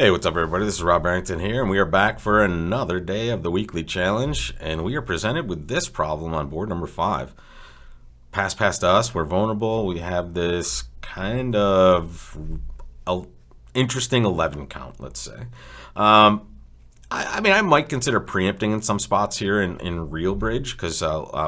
Hey, what's up, everybody? This is Rob Barrington here, and we are back for another day of the weekly challenge. And we are presented with this problem on board number 5. Pass past us, we're vulnerable. We have this kind of interesting 11 count, let's say. I might consider preempting in some spots here in Real Bridge because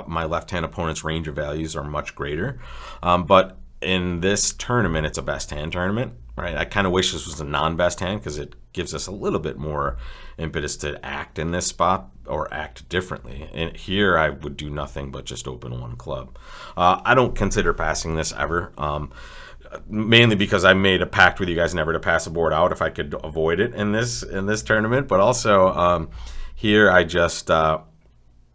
my left-hand opponent's range of values are much greater. But in this tournament, it's a best hand tournament, right? I kind of wish this was a non-best hand because it gives us a little bit more impetus to act in this spot or act differently. And here I would do nothing but just open one club. I don't consider passing this ever. Mainly because I made a pact with you guys never to pass a board out if I could avoid it in this tournament. But also here I just have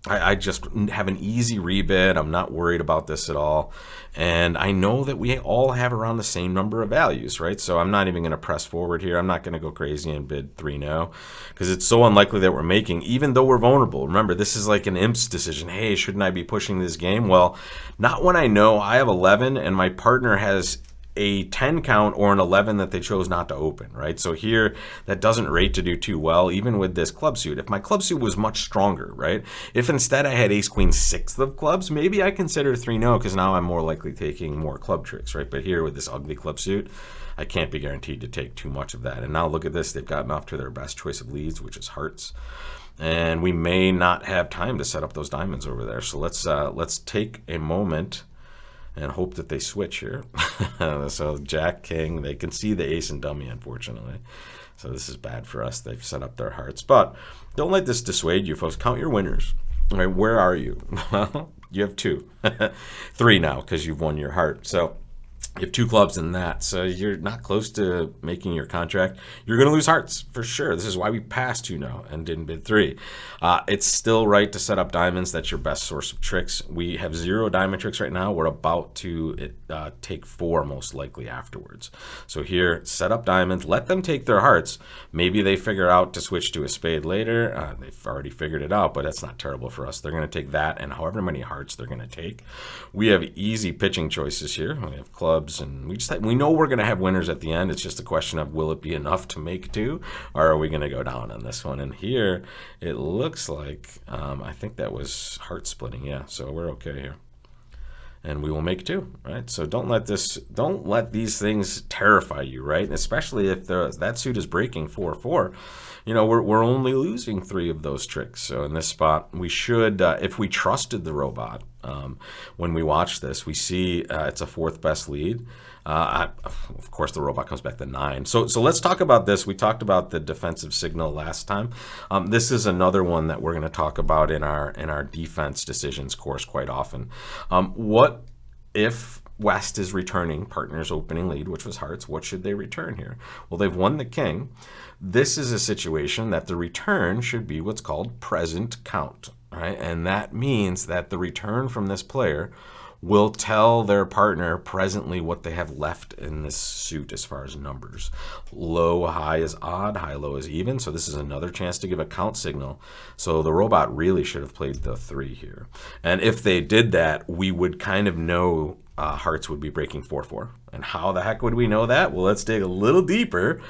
an easy rebid. I'm not worried about this at all. And I know that we all have around the same number of values, right? So I'm not even going to press forward here. I'm not going to go crazy and bid 3-no because it's so unlikely that we're making, even though we're vulnerable. Remember, this is like an imp's decision. Hey, shouldn't I be pushing this game? Well, not when I know I have 11 and my partner has a 10 count or an 11 that they chose not to open, right? So here, that doesn't rate to do too well, even with this club suit. If my club suit was much stronger, right? If instead I had ace queen 6th of clubs, maybe I consider 3-no because now I'm more likely taking more club tricks, right? But here with this ugly club suit, I can't be guaranteed to take too much of that. And now look at this, they've gotten off to their best choice of leads, which is hearts. And we may not have time to set up those diamonds over there. So let's take a moment and hope that they switch here. So Jack, King, they can see the ace and dummy, unfortunately. So this is bad for us. They've set up their hearts. But don't let this dissuade you, folks. Count your winners. All right, where are you? Well, you have 2. 3 now because you've won your heart. So you have 2 clubs in that, so you're not close to making your contract. You're going to lose hearts for sure. This is why we passed 2-no and didn't bid 3. It's still right to set up diamonds. That's your best source of tricks. We have 0 diamond tricks right now. We're about to take 4 most likely afterwards. So here, set up diamonds. Let them take their hearts. Maybe they figure out to switch to a spade later. They've already figured it out, but that's not terrible for us. They're going to take that and however many hearts they're going to take. We have easy pitching choices here. We have clubs. And we know we're going to have winners at the end. It's just a question of will it be enough to make 2, or are we going to go down on this one? And here it looks like I think that was heart splitting. Yeah, so we're okay here, and we will make 2. Right. So don't let these things terrify you. Right. Especially if that suit is breaking 4-4. You know, we're only losing 3 of those tricks. So in this spot, we should, if we trusted the robot, when we watch this, we see it's a 4th best lead. Of course, the robot comes back to 9. So let's talk about this. We talked about the defensive signal last time. This is another one that we're going to talk about in our defense decisions course quite often. What if West is returning partner's opening lead, which was hearts? What should they return here? Well, they've won the king. This is a situation that the return should be what's called present count, right? And that means that the return from this player will tell their partner presently what they have left in this suit as far as numbers. Low, high is odd, high, low is even. So this is another chance to give a count signal. So the robot really should have played the 3 here. And if they did that, we would kind of know hearts would be breaking 4-4. And how the heck would we know that? Well, let's dig a little deeper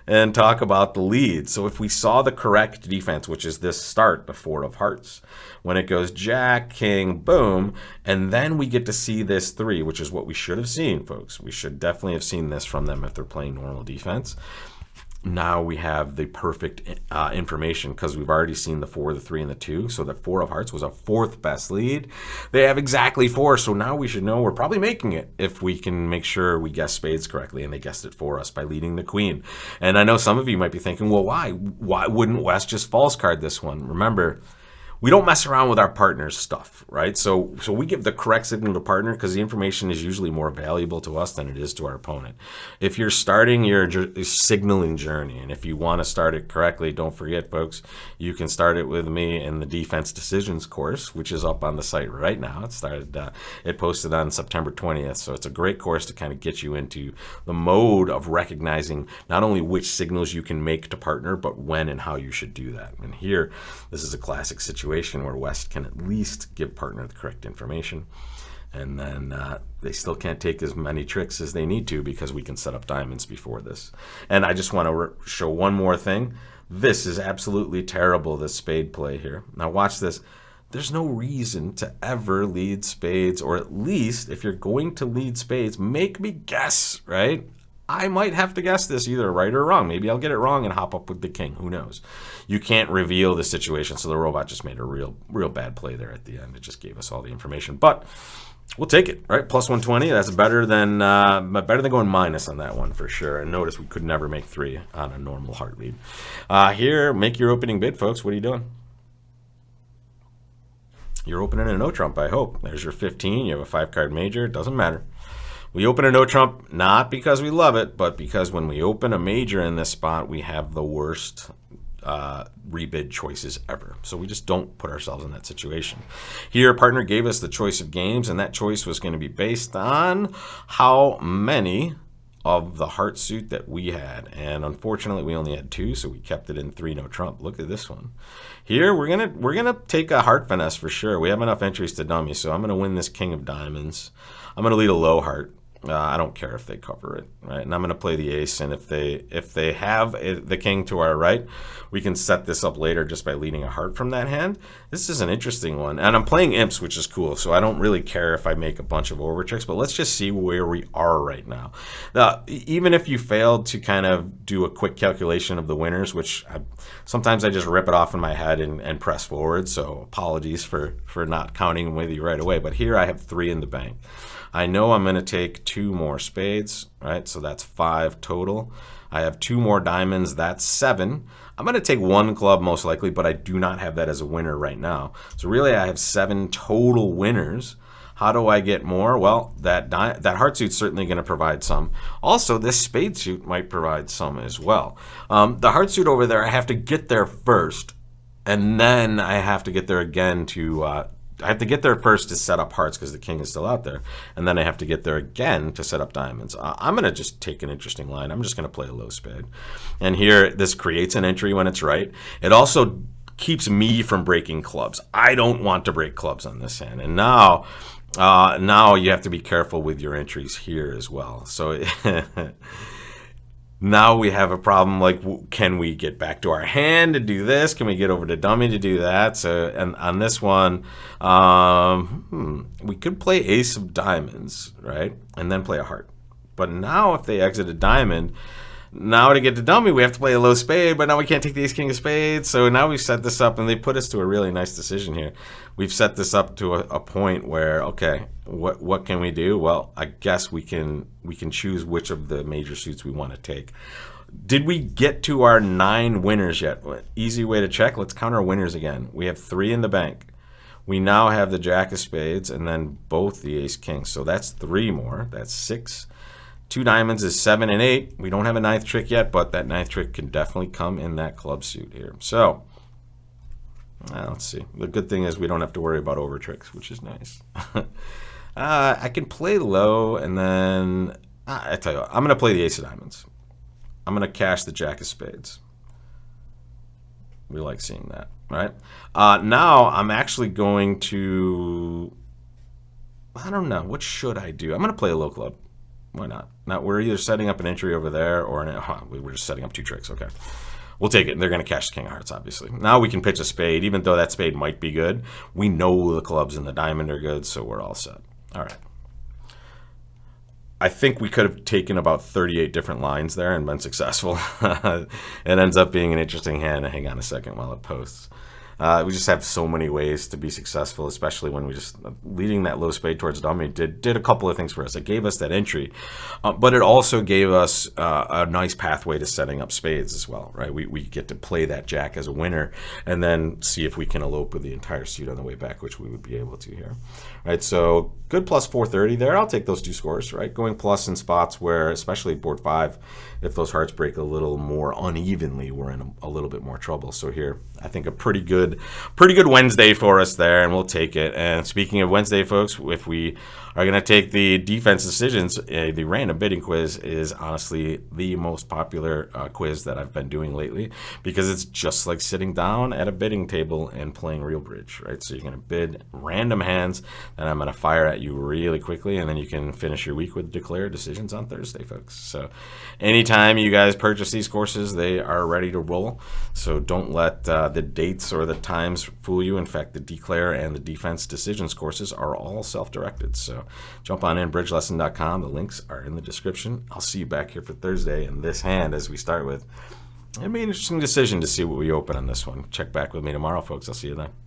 and talk about the lead. So if we saw the correct defense, which is this start, the 4 of hearts, when it goes Jack, King, boom, and then we get to see this 3, which is what we should have seen, folks. We should definitely have seen this from them if they're playing normal defense. Now we have the perfect information because we've already seen the 4, the 3, and the 2. So the 4 of hearts was a 4th best lead. They have exactly 4. So now we should know we're probably making it if we can make sure we guess spades correctly. And they guessed it for us by leading the queen. And I know some of you might be thinking, well, why? Why wouldn't West just false card this one? Remember, we don't mess around with our partner's stuff, right? So we give the correct signal to partner because the information is usually more valuable to us than it is to our opponent. If you're starting your signaling journey, and if you want to start it correctly, don't forget, folks, you can start it with me in the Defense Decisions course, which is up on the site right now. It posted on September 20th, so it's a great course to kind of get you into the mode of recognizing not only which signals you can make to partner, but when and how you should do that. And here, this is a classic situation where West can at least give partner the correct information. And then they still can't take as many tricks as they need to because we can set up diamonds before this. And I just want to show one more thing. This is absolutely terrible, this spade play here. Now watch this. There's no reason to ever lead spades, or at least if you're going to lead spades, make me guess, right? I might have to guess this either right or wrong. Maybe I'll get it wrong and hop up with the king. Who knows? You can't reveal the situation, so the robot just made a real bad play there at the end. It just gave us all the information, but we'll take it, right? Plus 120. That's better than going minus on that one for sure. And notice we could never make 3 on a normal heart lead. Here, make your opening bid, folks. What are you doing? You're opening a no trump, I hope. There's your 15. You have a 5-card major. It doesn't matter. We open a no trump not because we love it, but because when we open a major in this spot, we have the worst rebid choices ever. So we just don't put ourselves in that situation. Here, partner gave us the choice of games, and that choice was going to be based on how many of the heart suit that we had. And unfortunately, we only had 2, so we kept it in 3 no trump. Look at this one. Here, we're gonna take a heart finesse for sure. We have enough entries to dummy, so I'm gonna win this king of diamonds. I'm gonna lead a low heart. I don't care if they cover it, right? And I'm going to play the ace, and if they have the king to our right, we can set this up later just by leading a heart from that hand. This is an interesting one, and I'm playing imps, which is cool, so I don't really care if I make a bunch of over tricks, but let's just see where we are right now. Now, even if you failed to kind of do a quick calculation of the winners, which sometimes I just rip it off in my head and press forward, so apologies for not counting with you right away, but here I have 3 in the bank. I know I'm going to take 2 more spades, right? So that's 5 total. I have 2 more diamonds. That's 7. I'm going to take 1 club most likely, but I do not have that as a winner right now. So really, I have 7 total winners. How do I get more? Well, that heart suit's certainly going to provide some. Also, this spade suit might provide some as well. The heart suit over there, I have to get there first, and then I have to get there again to I have to get there first to set up hearts because the king is still out there. And then I have to get there again to set up diamonds. I'm going to just take an interesting line. I'm just going to play a low spade. And here, this creates an entry when it's right. It also keeps me from breaking clubs. I don't want to break clubs on this hand. And now you have to be careful with your entries here as well. So now we have a problem, like, can we get back to our hand to do this? Can we get over to dummy to do that? So, and on this one, we could play ace of diamonds, right? And then play a heart. But now if they exit a diamond, now to get to dummy, we have to play a low spade, but now we can't take the ace king of spades. So now we've set this up, and they put us to a really nice decision here. We've set this up to a point where, okay, what can we do? Well, I guess we can choose which of the major suits we want to take. Did we get to our 9 winners yet? Easy way to check. Let's count our winners again. We have 3 in the bank. We now have the jack of spades and then both the ace king. So that's 3 more. That's 6. 2 diamonds is 7 and 8. We don't have a 9th trick yet, but that 9th trick can definitely come in that club suit here. So let's see. The good thing is we don't have to worry about over tricks, which is nice. I can play low, and then I tell you what, I'm going to play the ace of diamonds. I'm going to cash the jack of spades. We like seeing that, right? Now I'm actually going to, I don't know, what should I do? I'm going to play a low club. Why not? Now, we're either setting up an entry over there or we're just setting up 2 tricks. Okay. We'll take it. They're going to cash the king of hearts, obviously. Now we can pitch a spade. Even though that spade might be good, we know the clubs and the diamond are good, so we're all set. All right. I think we could have taken about 38 different lines there and been successful. It ends up being an interesting hand. Hang on a second while it posts. We just have so many ways to be successful, especially when we just leading that low spade towards dummy did a couple of things for us. It gave us that entry, but it also gave us a nice pathway to setting up spades as well, right? We get to play that jack as a winner and then see if we can elope with the entire suit on the way back, which we would be able to here, right? So good plus 430 there. I'll take those 2 scores, right? Going plus in spots where, especially board 5, if those hearts break a little more unevenly, we're in a little bit more trouble. So here, I think a pretty good pretty good Wednesday for us there, and we'll take it. And speaking of Wednesday, folks, if we are going to take the defense decisions, the random bidding quiz is honestly the most popular quiz that I've been doing lately, because it's just like sitting down at a bidding table and playing Real Bridge, right? So you're going to bid random hands that I'm going to fire at you really quickly, and then you can finish your week with declared decisions on Thursday, folks. So anytime you guys purchase these courses, they are ready to roll. So don't let the dates or the times fool you. In fact, the declare and the defense decisions courses are all self-directed. So jump on in, bridgelesson.com. The links are in the description. I'll see you back here for Thursday. And this hand, as we start with, it'll be an interesting decision to see what we open on this one. Check back with me tomorrow, folks. I'll see you then.